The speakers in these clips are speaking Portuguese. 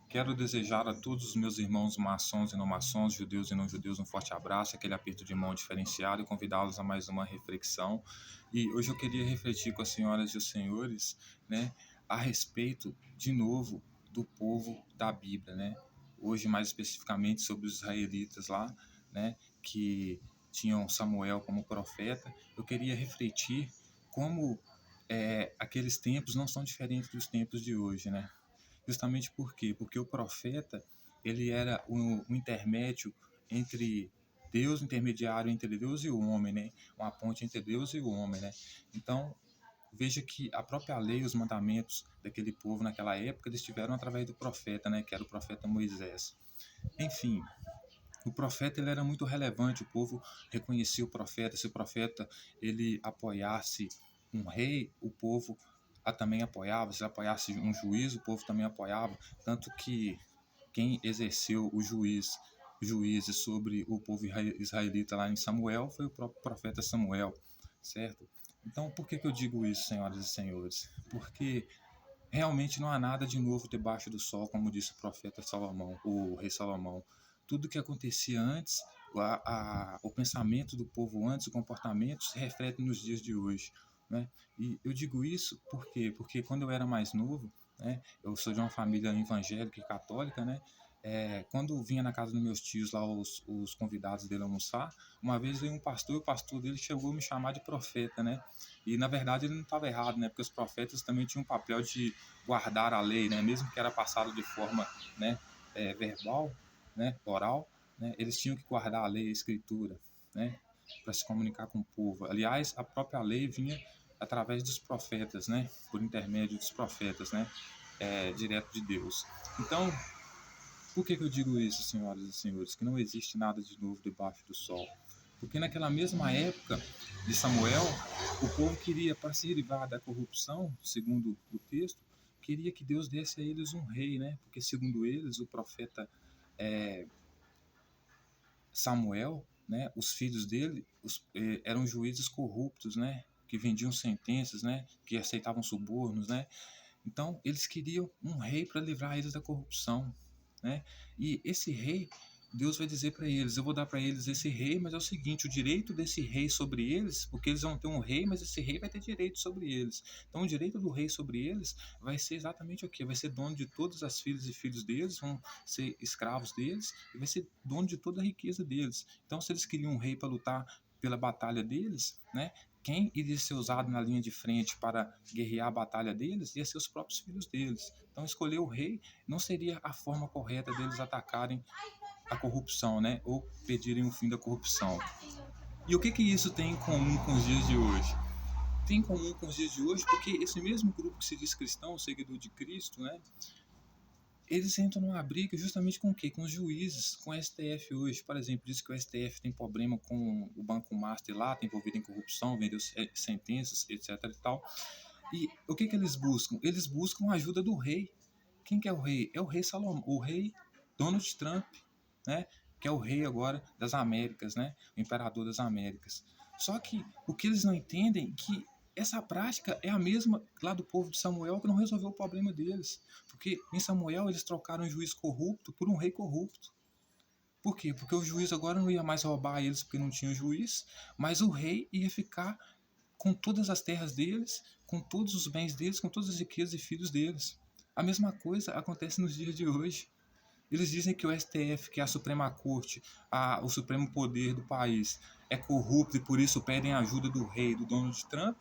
Quero desejar a todos os meus irmãos maçons e não maçons, judeus e não judeus, um forte abraço, aquele aperto de mão diferenciado e convidá-los a mais uma reflexão. E hoje eu queria refletir com as senhoras e os senhores, né, a respeito, de novo, do povo da Bíblia, né? Hoje, mais especificamente, sobre os israelitas lá, né, que tinham Samuel como profeta. Eu queria refletir como aqueles tempos não são diferentes dos tempos de hoje, né? Justamente por quê? Porque o profeta, ele era o intermédio entre Deus, intermediário entre Deus e o homem, né? Uma ponte entre Deus e o homem, né? Então, veja que a própria lei, os mandamentos daquele povo naquela época, eles tiveram através do profeta, né? Que era o profeta Moisés. Enfim, o profeta ele era muito relevante, o povo reconhecia o profeta. Se o profeta ele apoiasse um rei, o povo também apoiava. Se ele apoiasse um juiz, o povo também apoiava. Tanto que quem exerceu juízes sobre o povo israelita lá em Samuel foi o próprio profeta Samuel, certo? Então, por que eu digo isso, senhoras e senhores? Porque realmente não há nada de novo debaixo do sol, como disse o profeta Salomão, o rei Salomão. Tudo que acontecia antes, o pensamento do povo antes, o comportamento, se reflete nos dias de hoje, né? E eu digo isso por quê? Porque quando eu era mais novo, né, eu sou de uma família evangélica e católica, né? Quando vinha na casa dos meus tios lá os convidados dele almoçar, uma vez veio um pastor e o pastor dele chegou a me chamar de profeta, né? E na verdade ele não estava errado, né? Porque os profetas também tinham um papel de guardar a lei, né? Mesmo que era passado de forma, né, verbal, né, oral, né? Eles tinham que guardar a lei, a escritura, né? Para se comunicar com o povo. Aliás, a própria lei vinha através dos profetas, né? Por intermédio dos profetas, né? Direto de Deus. Então, por que eu digo isso, senhoras e senhores? Que não existe nada de novo debaixo do sol. Porque naquela mesma época de Samuel, o povo queria, para se livrar da corrupção, segundo o texto, queria que Deus desse a eles um rei, né? Porque segundo eles, o profeta é, Samuel, né? Os filhos dele eram juízes corruptos, né? Que vendiam sentenças, né? Que aceitavam subornos, né? Então eles queriam um rei para livrar eles da corrupção, né? E esse rei, Deus vai dizer para eles: eu vou dar para eles esse rei, mas é o seguinte, o direito desse rei sobre eles, porque eles vão ter um rei, mas esse rei vai ter direito sobre eles. Então o direito do rei sobre eles vai ser exatamente o quê? Vai ser dono de todas as filhas e filhos deles, vão ser escravos deles, e vai ser dono de toda a riqueza deles. Então se eles queriam um rei para lutar pela batalha deles, né? Quem iria ser usado na linha de frente para guerrear a batalha deles ia ser os próprios filhos deles. Então, escolher o rei não seria a forma correta deles atacarem a corrupção, né? Ou pedirem o fim da corrupção. E o que isso tem em comum com os dias de hoje? Tem em comum com os dias de hoje porque esse mesmo grupo que se diz cristão, seguidor de Cristo, né? Eles entram numa briga justamente com o quê? Com os juízes, com o STF hoje. Por exemplo, diz que o STF tem problema com o Banco Master lá, está envolvido em corrupção, vendeu sentenças, etc e tal. E o que eles buscam? Eles buscam a ajuda do rei. Quem que é o rei? É o rei Salomão, o rei Donald Trump, né? Que é o rei agora das Américas, né? O imperador das Américas. Só que o que eles não entendem é que essa prática é a mesma lá do povo de Samuel que não resolveu o problema deles. Porque em Samuel eles trocaram um juiz corrupto por um rei corrupto. Por quê? Porque o juiz agora não ia mais roubar eles porque não tinha juiz, mas o rei ia ficar com todas as terras deles, com todos os bens deles, com todas as riquezas e filhos deles. A mesma coisa acontece nos dias de hoje. Eles dizem que o STF, que é a Suprema Corte, o supremo poder do país, é corrupto e por isso pedem a ajuda do rei, do Donald Trump.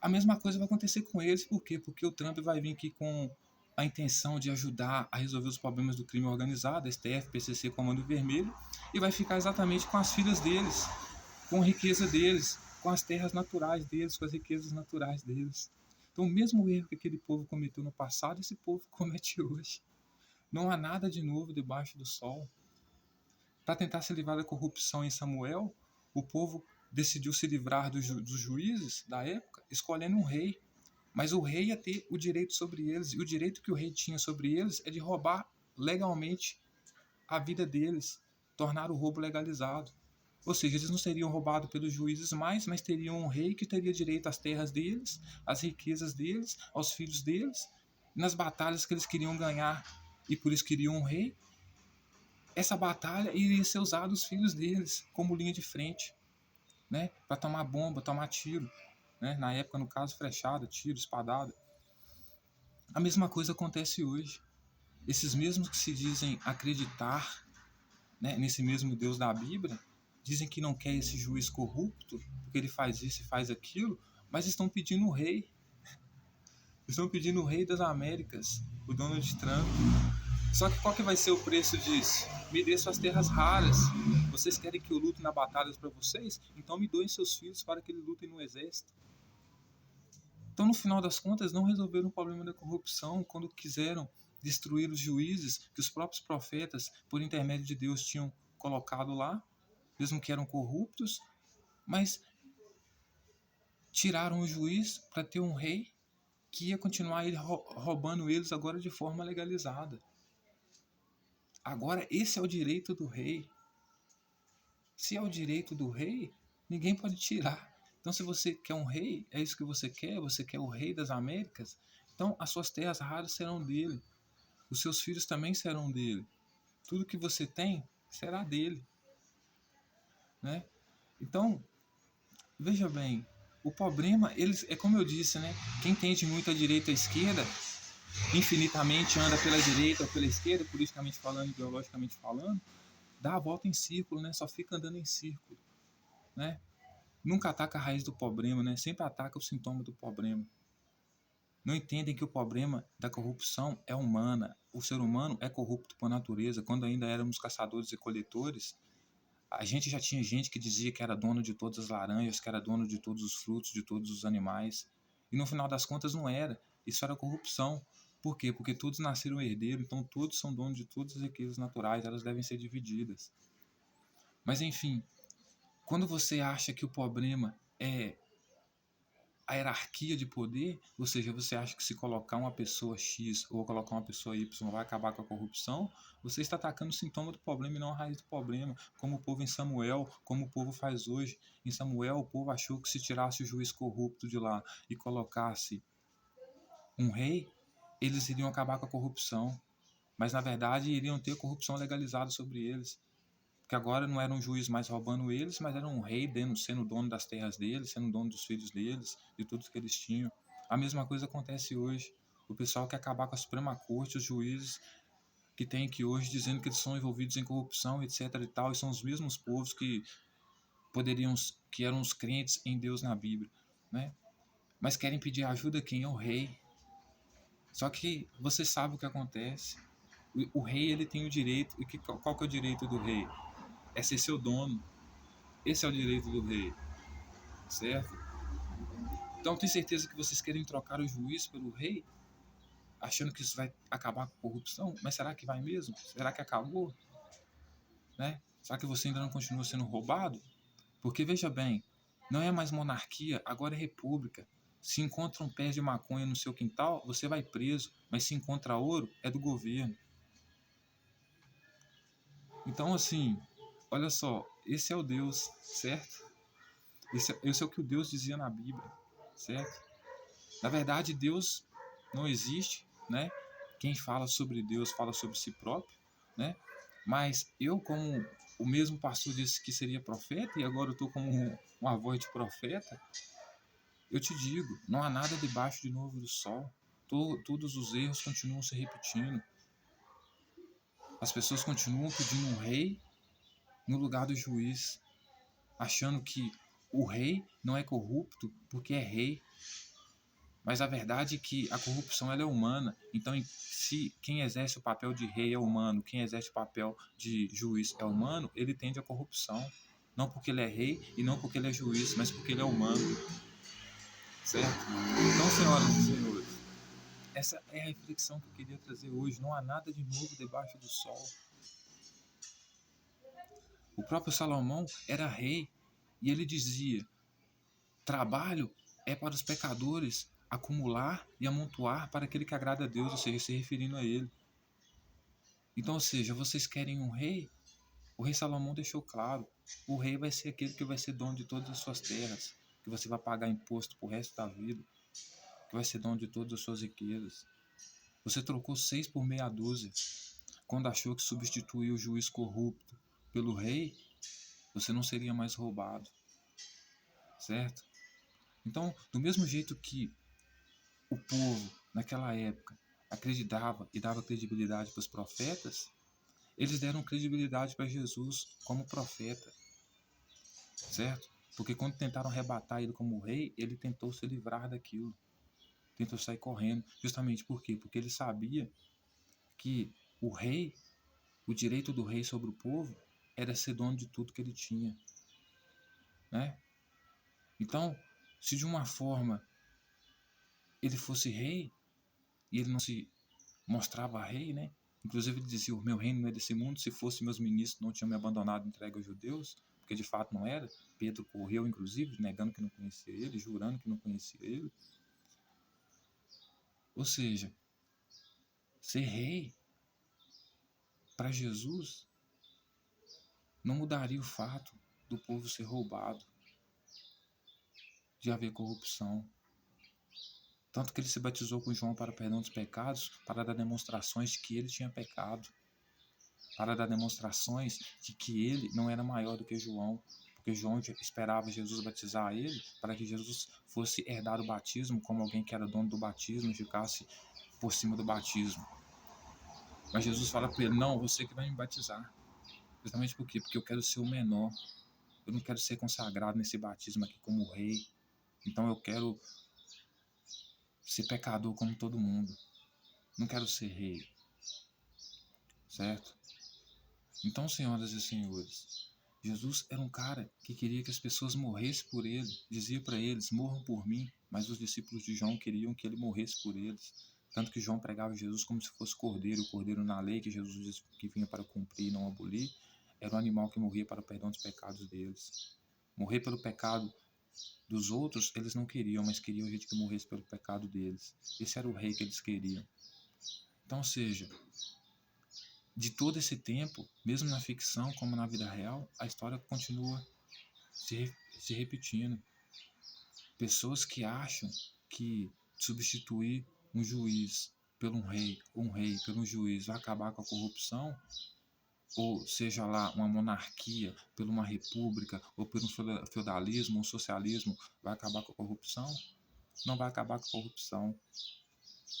A mesma coisa vai acontecer com eles, por quê? Porque o Trump vai vir aqui com a intenção de ajudar a resolver os problemas do crime organizado, STF, PCC, Comando Vermelho, e vai ficar exatamente com as filhas deles, com a riqueza deles, com as terras naturais deles, com as riquezas naturais deles. Então, o mesmo erro que aquele povo cometeu no passado, esse povo comete hoje. Não há nada de novo debaixo do sol. Para tentar se livrar da corrupção em Samuel, o povo decidiu se livrar dos juízes da época, escolhendo um rei. Mas o rei ia ter o direito sobre eles, e o direito que o rei tinha sobre eles é de roubar legalmente a vida deles, tornar o roubo legalizado. Ou seja, eles não seriam roubados pelos juízes mais, mas teriam um rei que teria direito às terras deles, às riquezas deles, aos filhos deles, nas batalhas que eles queriam ganhar e por isso queriam um rei, essa batalha iria ser usada os filhos deles como linha de frente, né? Para tomar bomba, tomar tiro, né? Na época, no caso, flechada, tiro, espadada. A mesma coisa acontece hoje. Esses mesmos que se dizem acreditar, né, nesse mesmo Deus da Bíblia, dizem que não quer esse juiz corrupto, porque ele faz isso e faz aquilo, mas estão pedindo o rei. Estão pedindo o rei das Américas, o Donald Trump. Só que qual que vai ser o preço disso? Me dê suas terras raras. Vocês querem que eu lute na batalha para vocês? Então me doem seus filhos para que eles lutem no exército. Então, no final das contas, não resolveram o problema da corrupção quando quiseram destruir os juízes que os próprios profetas, por intermédio de Deus, tinham colocado lá, mesmo que eram corruptos, mas tiraram o juiz para ter um rei que ia continuar roubando eles agora de forma legalizada. Agora, esse é o direito do rei. Se é o direito do rei, ninguém pode tirar. Então, se você quer um rei, é isso que você quer o rei das Américas, então as suas terras raras serão dele. Os seus filhos também serão dele. Tudo que você tem será dele, né? Então, veja bem, o problema, eles, é como eu disse, né? Quem tende muito à direita e à esquerda, infinitamente anda pela direita ou pela esquerda, politicamente falando, ideologicamente falando, dá a volta em círculo, né? Só fica andando em círculo, né? Nunca ataca a raiz do problema, né? Sempre ataca o sintoma do problema. Não entendem que o problema da corrupção é humana. O ser humano é corrupto por natureza. Quando ainda éramos caçadores e coletores, a gente já tinha gente que dizia que era dono de todas as laranjas, que era dono de todos os frutos, de todos os animais. E no final das contas não era. Isso era corrupção. Por quê? Porque todos nasceram herdeiros, então todos são donos de todas as riquezas naturais, elas devem ser divididas. Mas enfim, quando você acha que o problema é a hierarquia de poder, ou seja, você acha que se colocar uma pessoa X ou colocar uma pessoa Y vai acabar com a corrupção, você está atacando o sintoma do problema e não a raiz do problema, como o povo em Samuel, como o povo faz hoje. Em Samuel, o povo achou que se tirasse o juiz corrupto de lá e colocasse um rei, eles iriam acabar com a corrupção, mas na verdade iriam ter corrupção legalizada sobre eles. Porque agora não era um juiz mais roubando eles, mas era um rei sendo dono das terras deles, sendo dono dos filhos deles, de tudo que eles tinham. A mesma coisa acontece hoje. O pessoal quer acabar com a Suprema Corte, os juízes que tem aqui hoje dizendo que eles são envolvidos em corrupção, etc e tal, e são os mesmos povos que eram os crentes em Deus na Bíblia, né? Mas querem pedir ajuda a quem? É o rei. Só que você sabe o que acontece. O rei, ele tem o direito, e qual que é o direito do rei? É ser seu dono. Esse é o direito do rei, certo? Então, tenho certeza que vocês querem trocar o juiz pelo rei, achando que isso vai acabar com a corrupção, mas será que vai mesmo? Será que acabou? Né? Será que você ainda não continua sendo roubado? Porque, veja bem, não é mais monarquia, agora é república. Se encontra um pé de maconha no seu quintal, você vai preso, mas se encontra ouro, é do governo. Então, assim, olha só, esse é o Deus, certo? Esse é o que o Deus dizia na Bíblia, certo? Na verdade, Deus não existe, né? Quem fala sobre Deus fala sobre si próprio, né? Mas eu, como o mesmo pastor disse que seria profeta, e agora eu estou como uma voz de profeta, eu te digo, não há nada debaixo de novo do sol. Todos os erros continuam se repetindo. As pessoas continuam pedindo um rei no lugar do juiz, achando que o rei não é corrupto porque é rei. Mas a verdade é que a corrupção ela é humana. Então, se quem exerce o papel de rei é humano, quem exerce o papel de juiz é humano, ele tende à corrupção. Não porque ele é rei e não porque ele é juiz, mas porque ele é humano. Certo? Então, senhoras e senhores, essa é a reflexão que eu queria trazer hoje. Não há nada de novo debaixo do sol. O próprio Salomão era rei e ele dizia: trabalho é para os pecadores acumular e amontoar para aquele que agrada a Deus, ou seja, se referindo a ele. Então, ou seja, vocês querem um rei? O rei Salomão deixou claro, o rei vai ser aquele que vai ser dono de todas as suas terras, que você vai pagar imposto pro resto da vida, que vai ser dono de todas as suas riquezas. Você trocou 6 por meia dúzia. Quando achou que substituiu o juiz corrupto pelo rei, você não seria mais roubado, certo? Então, do mesmo jeito que o povo, naquela época, acreditava e dava credibilidade para os profetas, eles deram credibilidade para Jesus como profeta, certo? Porque quando tentaram arrebatar ele como rei, ele tentou se livrar daquilo, tentou sair correndo. Justamente por quê? Porque ele sabia que o rei, o direito do rei sobre o povo, era ser dono de tudo que ele tinha, né? Então, se de uma forma ele fosse rei, e ele não se mostrava rei, né? Inclusive ele dizia, o meu reino não é desse mundo, se fosse meus ministros não tinham me abandonado e entregue aos judeus, porque de fato não era. Pedro correu, inclusive, negando que não conhecia ele, jurando que não conhecia ele. Ou seja, ser rei para Jesus não mudaria o fato do povo ser roubado, de haver corrupção. Tanto que ele se batizou com João para perdão dos pecados, para dar demonstrações de que ele tinha pecado, para dar demonstrações de que ele não era maior do que João, porque João esperava Jesus batizar ele para que Jesus fosse herdar o batismo, como alguém que era dono do batismo e ficasse por cima do batismo. Mas Jesus fala para ele, não, você que vai me batizar. Justamente por quê? Porque eu quero ser o menor. Eu não quero ser consagrado nesse batismo aqui como rei. Então eu quero ser pecador como todo mundo. Não quero ser rei. Certo? Então, senhoras e senhores, Jesus era um cara que queria que as pessoas morressem por ele. Dizia para eles, morram por mim. Mas os discípulos de João queriam que ele morresse por eles. Tanto que João pregava Jesus como se fosse cordeiro. O cordeiro na lei, que Jesus disse que vinha para cumprir e não abolir, era o animal que morria para o perdão dos pecados deles. Morrer pelo pecado dos outros, eles não queriam, mas queriam gente que morresse pelo pecado deles. Esse era o rei que eles queriam. Então, ou seja, de todo esse tempo, mesmo na ficção como na vida real, a história continua se repetindo. Pessoas que acham que substituir um juiz por um rei pelo um juiz vai acabar com a corrupção, ou seja lá, uma monarquia por uma república, ou por um feudalismo, um socialismo, vai acabar com a corrupção? Não vai acabar com a corrupção.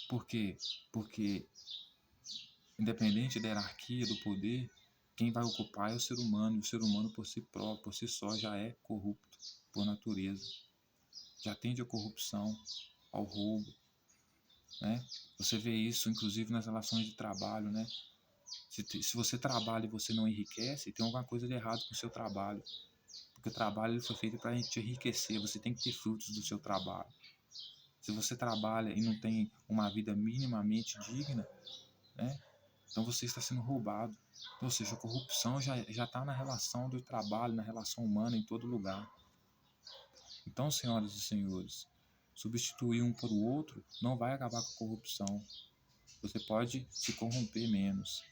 Por quê? Porque, independente da hierarquia, do poder, quem vai ocupar é o ser humano, e o ser humano por si próprio, por si só, já é corrupto por natureza. Já tende à corrupção, ao roubo, né? Você vê isso, inclusive, nas relações de trabalho, né? Se você trabalha e você não enriquece, tem alguma coisa de errado com o seu trabalho. Porque o trabalho ele foi feito para te enriquecer, você tem que ter frutos do seu trabalho. Se você trabalha e não tem uma vida minimamente digna, né? Então você está sendo roubado. Ou seja, a corrupção já está na relação do trabalho, na relação humana, em todo lugar. Então, senhoras e senhores, substituir um por o outro não vai acabar com a corrupção. Você pode se corromper menos.